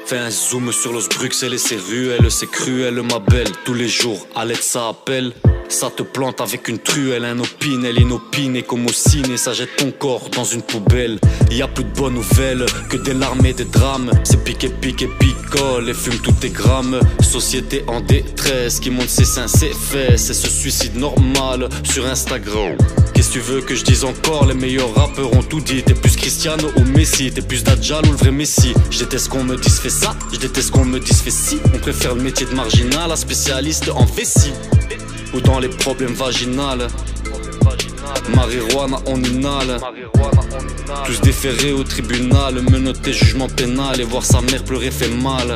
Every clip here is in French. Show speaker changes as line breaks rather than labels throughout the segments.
Fais un zoom sur Los Bruxelles et ses ruelles. C'est cruel ma belle, tous les jours à l'aide ça appelle. Ça te plante avec une truelle, un opine, elle inopine. Et comme au ciné, ça jette ton corps dans une poubelle. Y a plus de bonnes nouvelles que des larmes et des drames. C'est piqué, picole et fume tous tes grammes. Société en détresse qui monte ses seins, ses fesses. C'est ce suicide normal sur Instagram. Qu'est-ce que tu veux que je dise encore? Les meilleurs rappeurs ont tout dit. T'es plus Cristiano ou Messi, t'es plus Dajjal ou le vrai Messi. Je déteste qu'on me dise fais ça, je déteste qu'on me dise fais ci. On préfère le métier de marginal à spécialiste en vessie ou dans les problèmes vaginales. Marijuana on inhale. Tous déférés au tribunal, menotté jugement pénal. Et voir sa mère pleurer fait mal.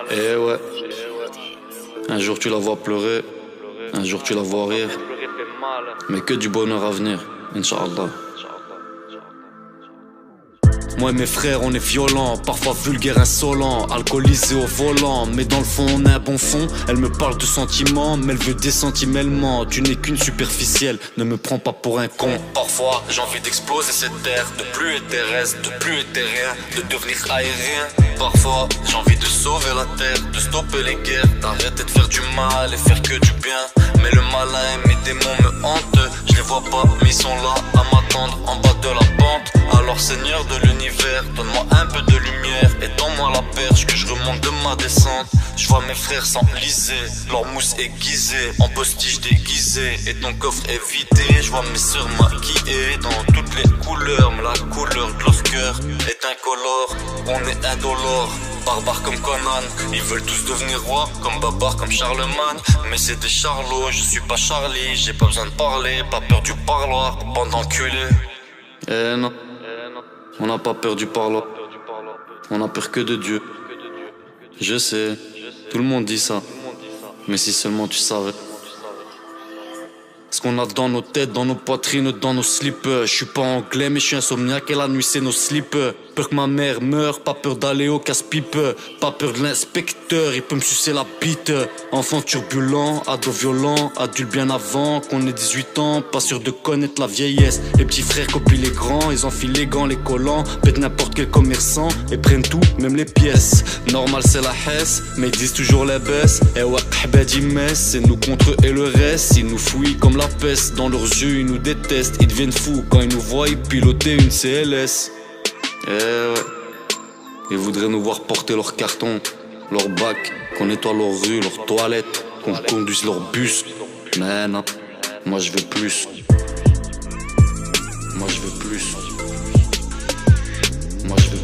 Eh ouais. Un jour tu la vois pleurer, un jour tu la vois rire. Mais que du bonheur à venir, Inch'Allah. Moi et mes frères on est violents, parfois vulgaires, insolents, alcoolisés au volant. Mais dans le fond on a un bon fond. Elle me parle de sentiments, mais elle veut des sentiments. Tu n'es qu'une superficielle, ne me prends pas pour un con. Parfois j'ai envie d'exploser cette terre, de plus être terrestre, de plus être terrien, de devenir aérien. Parfois j'ai envie de sauver la terre, de stopper les guerres, d'arrêter de faire du mal et faire que du bien. Mais le malin et mes démons me hantent. Je les vois pas mais ils sont là à m'attendre en bas de la pente. Alors Seigneur de l'univers, donne-moi un peu de lumière et donne-moi la perche que je remonte de ma descente. Je vois mes frères s'enliser, leur mousse aiguisée, en postiche déguisée et ton coffre est vidé. Je vois mes sœurs maquillées dans toutes les couleurs, mais la couleur de leur cœur est incolore. On est indolore, barbares comme Conan. Ils veulent tous devenir rois, comme Babar, comme Charlemagne. Mais c'est des charlots, je suis pas Charlie. J'ai pas besoin de parler, pas peur du parloir, bande d'enculés. Eh non, on n'a pas peur du parloir. On a peur que de Dieu. Je sais, tout le monde dit ça. Mais si seulement tu savais ce qu'on a dans nos têtes, dans nos poitrines, dans nos slips. Je suis pas anglais mais je suis insomniaque et la nuit c'est nos slips. Peur que ma mère meure, pas peur d'aller au casse-pipe. Pas peur de l'inspecteur, il peut me sucer la bite. Enfant turbulent, ado violent, adulte bien avant qu'on ait 18 ans, pas sûr de connaître la vieillesse. Les petits frères copient les grands, ils enfilent les gants, les collants, pètent n'importe quel commerçant et prennent tout, même les pièces. Normal c'est la hesse, mais ils disent toujours les baisses. Et ouais, c'est nous contre eux et le reste. Ils nous fouillent comme la peste, dans leurs yeux ils nous détestent. Ils deviennent fous quand ils nous voient piloter une CLS. Eh ouais, ils voudraient nous voir porter leurs cartons, leurs bacs, qu'on nettoie leurs rues, leurs toilettes, qu'on conduise leurs bus. Mais non, moi je veux plus. Moi je veux plus. Moi je veux plus.